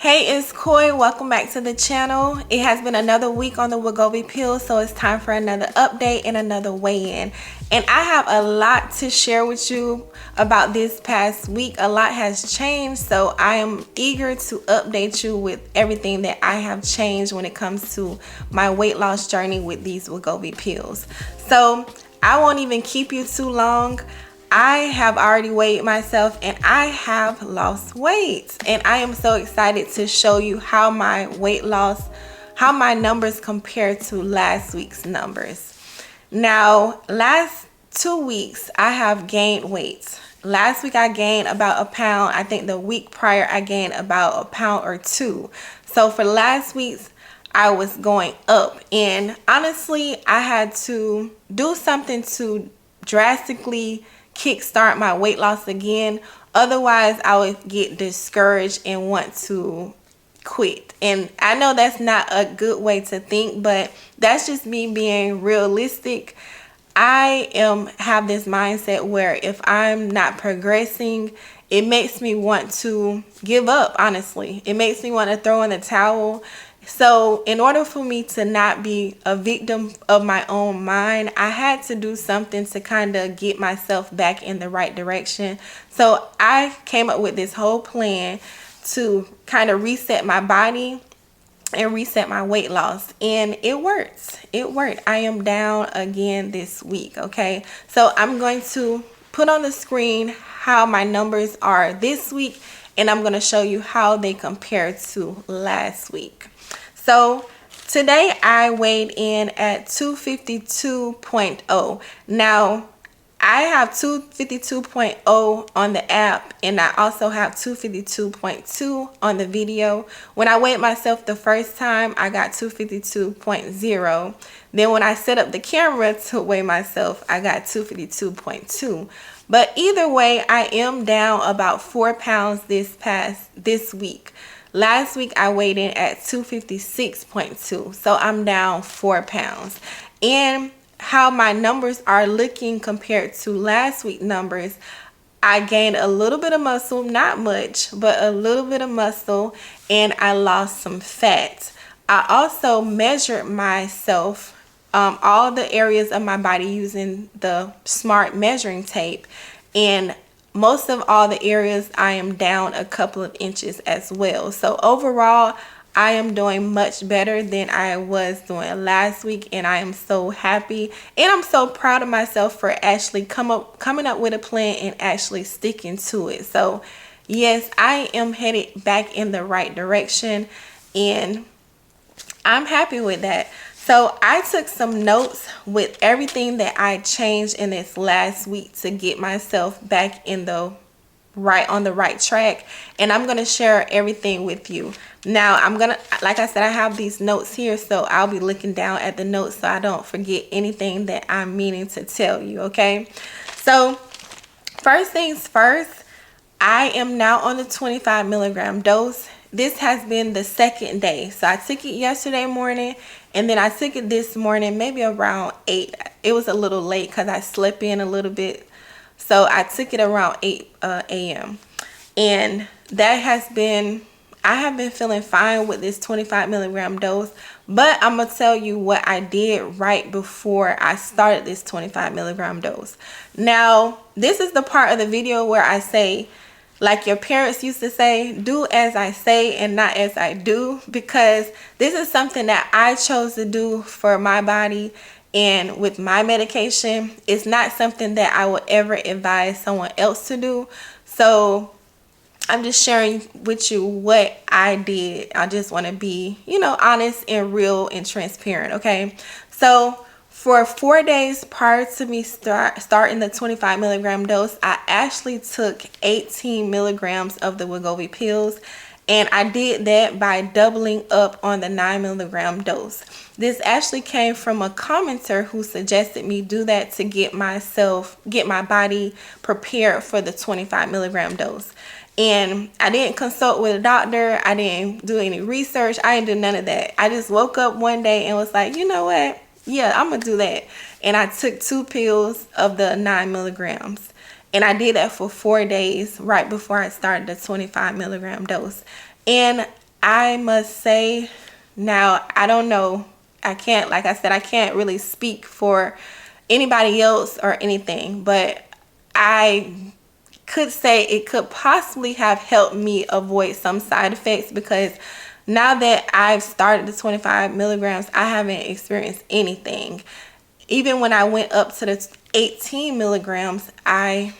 Hey, it's Koi. Welcome back to the channel. It has been another week on the Wegovy pill, so it's time for another update and another weigh-in. And I have a lot to share with you about this past week. A lot has changed, so I am eager to update you with everything that I have changed when it comes to my weight loss journey with these Wegovy pills. So I won't even keep you too long. I have already weighed myself and I have lost weight, and I am so excited to show you how my weight loss, how my numbers compare to last week's numbers. Now, last 2 weeks I have gained weight. Last week I gained about a pound. I think the week prior I gained about a pound or two. So for last week's, I was going up, and honestly I had to do something to drastically kickstart my weight loss again. Otherwise I would get discouraged and want to quit. And I know that's not a good way to think, but that's just me being realistic. I have this mindset where if I'm not progressing, it makes me want to give up. Honestly, it makes me want to throw in the towel. So in order for me to not be a victim of my own mind, I had to do something to kind of get myself back in the right direction. So I came up with this whole plan to kind of reset my body and reset my weight loss, and it works. It worked. I am down again this week. Okay, so I'm going to put on the screen how my numbers are this week, and I'm going to show you how they compare to last week. So today I weighed in at 252.0. Now I have 252.0 on the app, and I also have 252.2 on the video. When I weighed myself the first time, I got 252.0. Then when I set up the camera to weigh myself, I got 252.2. But either way, I am down about 4 pounds this week. Last week I weighed in at 256.2, so I'm down 4 pounds. And how my numbers are looking compared to last week's numbers, I gained a little bit of muscle, not much, but a little bit of muscle, and I lost some fat. I also measured myself, all the areas of my body using the smart measuring tape, and most of all the areas I am down a couple of inches as well. So overall, I am doing much better than I was doing last week, and I am so happy, and I'm so proud of myself for actually coming up with a plan and actually sticking to it. So yes, I am headed back in the right direction, and I'm happy with that. So I took some notes with everything that I changed in this last week to get myself back in the on the right track, and I'm going to share everything with you. Now like I said, I have these notes here, so I'll be looking down at the notes so I don't forget anything that I'm meaning to tell you. Okay, so first things first, I am now on the 25 milligram dose. This has been the second day. So I took it yesterday morning, and then I took it this morning, maybe around 8. It was a little late because I slept in a little bit. So I took it around 8 a.m. And that has been, I have been feeling fine with this 25 milligram dose. But I'm going to tell you what I did right before I started this 25 milligram dose. Now, this is the part of the video where I say, like your parents used to say, do as I say and not as I do, because this is something that I chose to do for my body and with my medication. It's not something that I would ever advise someone else to do. So I'm just sharing with you what I did. I just want to be, honest and real and transparent. Okay, so for 4 days prior to me starting the 25 milligram dose, I actually took 18 milligrams of the Wegovy pills, and I did that by doubling up on the 9 milligram dose. This actually came from a commenter who suggested me do that to get my body prepared for the 25 milligram dose. And I didn't consult with a doctor. I didn't do any research. I didn't do none of that. I just woke up one day and was like, you know what? Yeah, I'm gonna do that. And I took 2 pills of the 9 milligrams. And I did that for 4 days right before I started the 25 milligram dose. And I must say, now I don't know, I can't, like I said, I can't really speak for anybody else or anything, but I could say it could possibly have helped me avoid some side effects, because now that I've started the 25 milligrams, I haven't experienced anything. Even when I went up to the 18 milligrams, I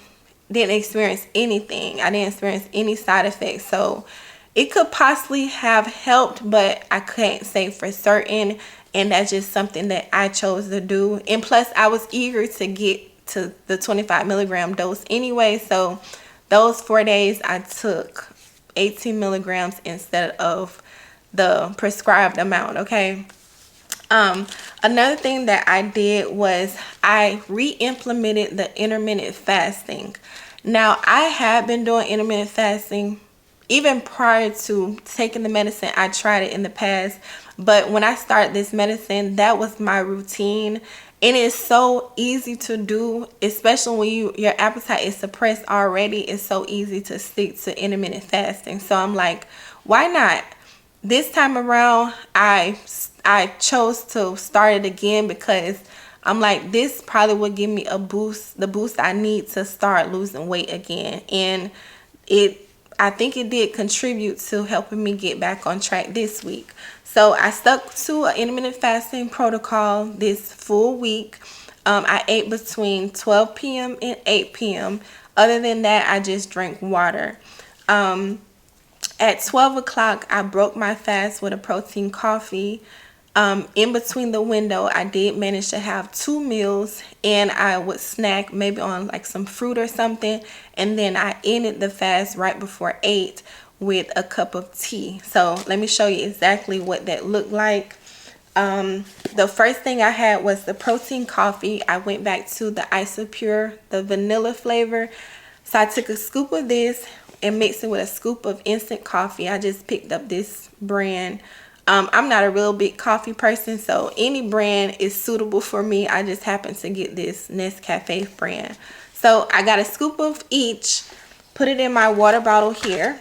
didn't experience anything. I didn't experience any side effects. So it could possibly have helped, but I can't say for certain. And that's just something that I chose to do. And plus, I was eager to get to the 25 milligram dose anyway. So those 4 days, I took 18 milligrams instead of the prescribed amount, okay? Another thing that I did was I re-implemented the intermittent fasting. Now, I had been doing intermittent fasting even prior to taking the medicine. I tried it in the past, but when I started this medicine, that was my routine. And it's so easy to do, especially when your appetite is suppressed already. It's so easy to stick to intermittent fasting. So I'm like, why not? This time around, I chose to start it again because I'm like, this probably would give me a boost, the boost I need to start losing weight again. And I think it did contribute to helping me get back on track this week. So I stuck to an intermittent fasting protocol this full week. I ate between 12 p.m. and 8 p.m. Other than that, I just drank water. At 12 o'clock, I broke my fast with a protein coffee. In between the window, I did manage to have 2 meals, and I would snack maybe on like some fruit or something. And then I ended the fast right before 8 with a cup of tea. So let me show you exactly what that looked like. The first thing I had was the protein coffee. I went back to the Isopure, the vanilla flavor. So I took a scoop of this and mixed it with a scoop of instant coffee. I just picked up this brand. I'm not a real big coffee person, so any brand is suitable for me. I just happened to get this Nescafe brand. So I got a scoop of each, put it in my water bottle here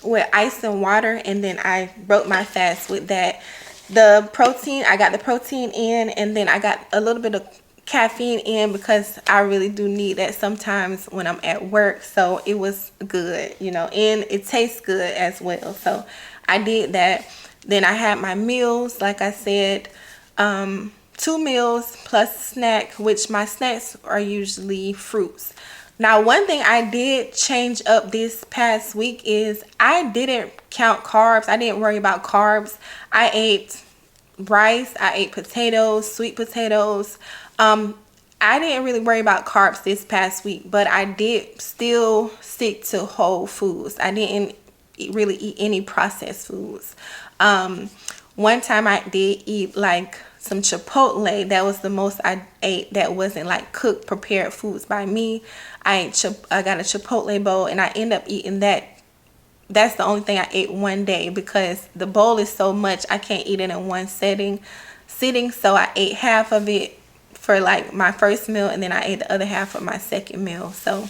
with ice and water, and then I broke my fast with that. The protein, I got the protein in, and then I got a little bit of caffeine in because I really do need that sometimes when I'm at work. So it was good, you know, and it tastes good as well. So I did that. Then I had my meals, like I said, 2 meals plus snack, which my snacks are usually fruits. Now, one thing I did change up this past week is I didn't count carbs. I didn't worry about carbs. I ate rice, I ate potatoes, sweet potatoes. I didn't really worry about carbs this past week, but I did still stick to whole foods. I didn't really eat any processed foods. One time I did eat like some Chipotle. That was the most I ate that wasn't like cooked, prepared foods by me. I got a Chipotle bowl, and I ended up eating that. That's the only thing I ate one day because the bowl is so much I can't eat it in one sitting. So I ate half of it for like my first meal, and then I ate the other half of my second meal. So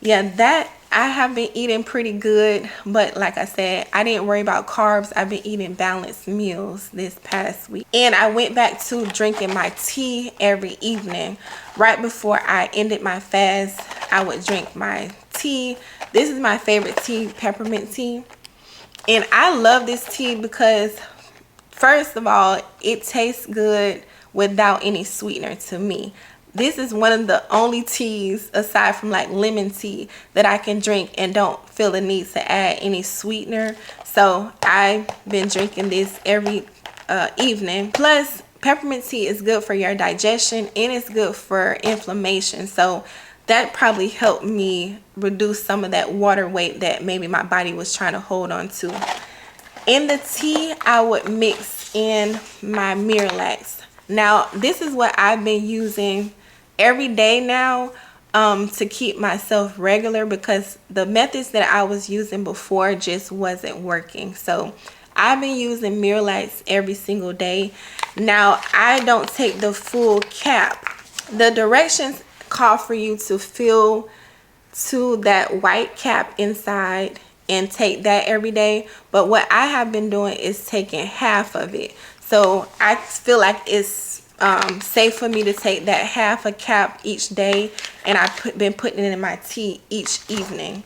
yeah, that I have been eating pretty good, but like I said, I didn't worry about carbs. I've been eating balanced meals this past week. And I went back to drinking my tea every evening. Right before I ended my fast, I would drink my tea. This is my favorite tea, peppermint tea. And I love this tea because, first of all, it tastes good without any sweetener to me. This is one of the only teas, aside from like lemon tea, that I can drink and don't feel the need to add any sweetener. So I've been drinking this every evening. Plus, peppermint tea is good for your digestion, and it's good for inflammation. So that probably helped me reduce some of that water weight that maybe my body was trying to hold on to. In the tea, I would mix in my MiraLax. Now, this is what I've been using every day now to keep myself regular, because the methods that I was using before just wasn't working. So I've been using MiraLax every single day. Now, I don't take the full cap. The directions call for you to fill to that white cap inside, and take that every day. But what I have been doing is taking half of it. So I feel like it's safe for me to take that half a cap each day, and I've been putting it in my tea each evening.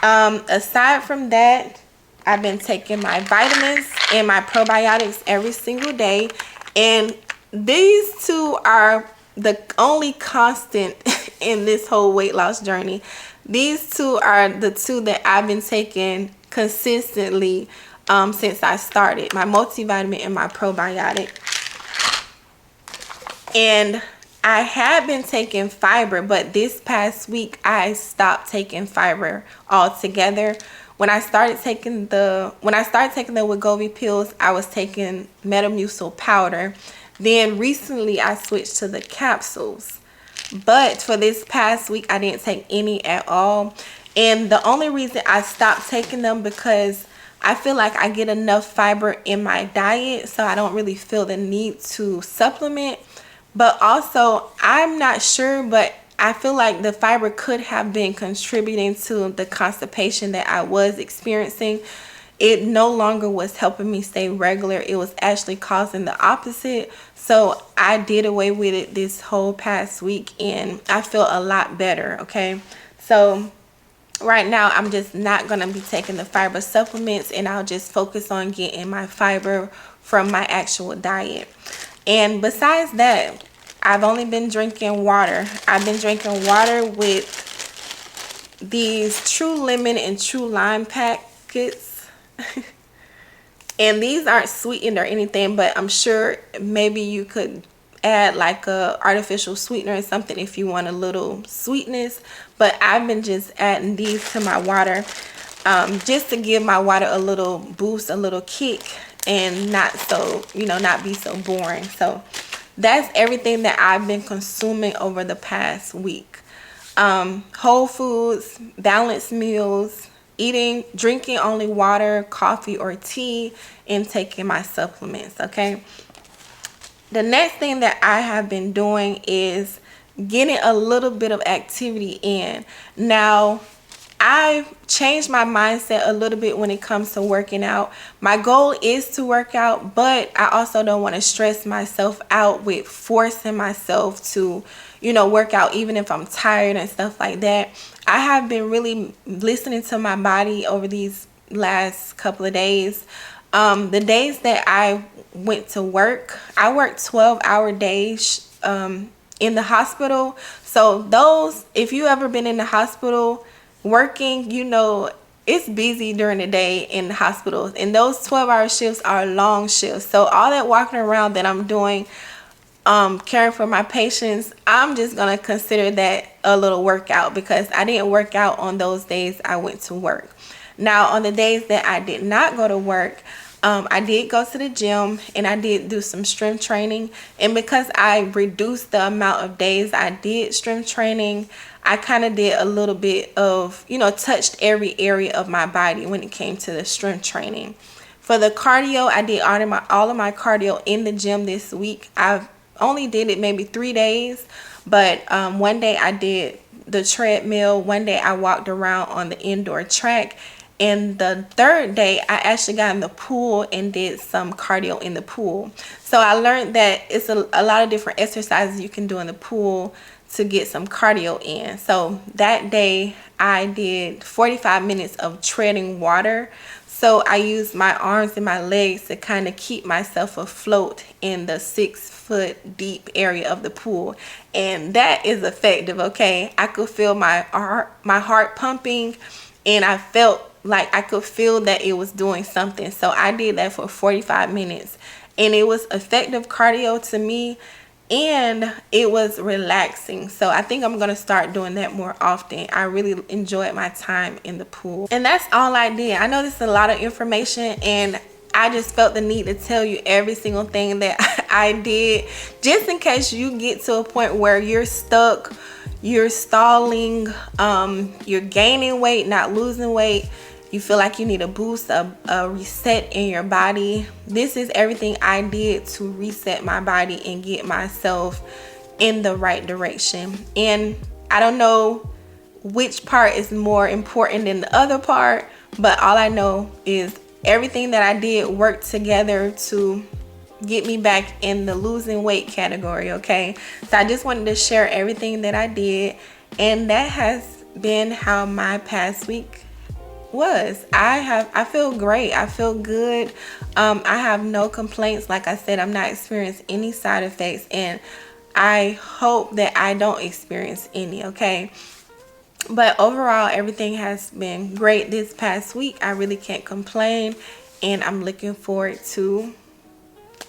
Aside from that, I've been taking my vitamins and my probiotics every single day, and these two are the only constant in this whole weight loss journey. These two are the two that I've been taking consistently since I started, my multivitamin and my probiotic. And I had been taking fiber, but this past week I stopped taking fiber altogether. When I started taking the Wegovy pills, I was taking Metamucil powder. Then recently I switched to the capsules. But for this past week, I didn't take any at all. And the only reason I stopped taking them because I feel like I get enough fiber in my diet, so I don't really feel the need to supplement. But also, I'm not sure, but I feel like the fiber could have been contributing to the constipation that I was experiencing. It no longer was helping me stay regular. It was actually causing the opposite. So I did away with it this whole past week, and I feel a lot better, okay? So right now, I'm just not going to be taking the fiber supplements, and I'll just focus on getting my fiber from my actual diet. And besides that, I've only been drinking water. I've been drinking water with these True Lemon and True Lime packets. And these aren't sweetened or anything, but I'm sure maybe you could add like a artificial sweetener or something if you want a little sweetness. But I've been just adding these to my water just to give my water a little boost, a little kick, and not be so boring. So that's everything that I've been consuming over the past week. Whole foods, balanced meals, drinking only water, coffee, or tea, and taking my supplements, okay? The next thing that I have been doing is getting a little bit of activity in. Now, I've changed my mindset a little bit when it comes to working out. My goal is to work out, but I also don't want to stress myself out with forcing myself to, work out even if I'm tired and stuff like that. I have been really listening to my body over these last couple of days. The days that I went to work, I worked 12-hour days in the hospital. So those, if you ever been in the hospital working, it's busy during the day in the hospitals, and those 12-hour shifts are long shifts. So all that walking around that I'm doing, caring for my patients, I'm just gonna consider that a little workout because I didn't work out on those days I went to work. Now, on the days that I did not go to work, I did go to the gym and I did do some strength training. And because I reduced the amount of days I did strength training, I kind of did a little bit of, touched every area of my body when it came to the strength training. For the cardio, I did all of my cardio in the gym this week. I only did it maybe 3 days, but one day I did the treadmill, one day I walked around on the indoor track, and the third day I actually got in the pool and did some cardio in the pool. So I learned that it's a lot of different exercises you can do in the pool to get some cardio in. So that day I did 45 minutes of treading water. So I used my arms and my legs to kind of keep myself afloat in the 6-foot deep area of the pool. And that is effective, okay? I could feel my heart pumping, and I felt like I could feel that it was doing something. So I did that for 45 minutes. And it was effective cardio to me, and it was relaxing. So I think I'm going to start doing that more often. I really enjoyed my time in the pool. And that's all I did. I know this is a lot of information, and I just felt the need to tell you every single thing that I did, just in case you get to a point where you're stuck, you're stalling, you're gaining weight, not losing weight. You feel like you need a boost, a reset in your body. This is everything I did to reset my body and get myself in the right direction. And I don't know which part is more important than the other part, but all I know is everything that I did worked together to get me back in the losing weight category. Okay, so I just wanted to share everything that I did, and that has been how my past week was. I feel great. I feel good. I have no complaints. Like I said, I'm not experiencing any side effects, and I hope that I don't experience any. Okay, but overall everything has been great this past week. I really can't complain, and I'm looking forward to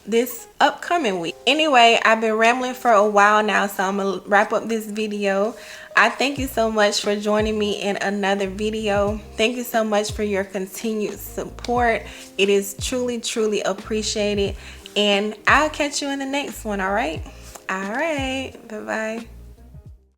this upcoming week. Anyway, I've been rambling for a while now, so I'm gonna wrap up this video. I thank you so much for joining me in another video. Thank you so much for your continued support. It is truly appreciated, and I'll catch you in the next one. All right, bye bye.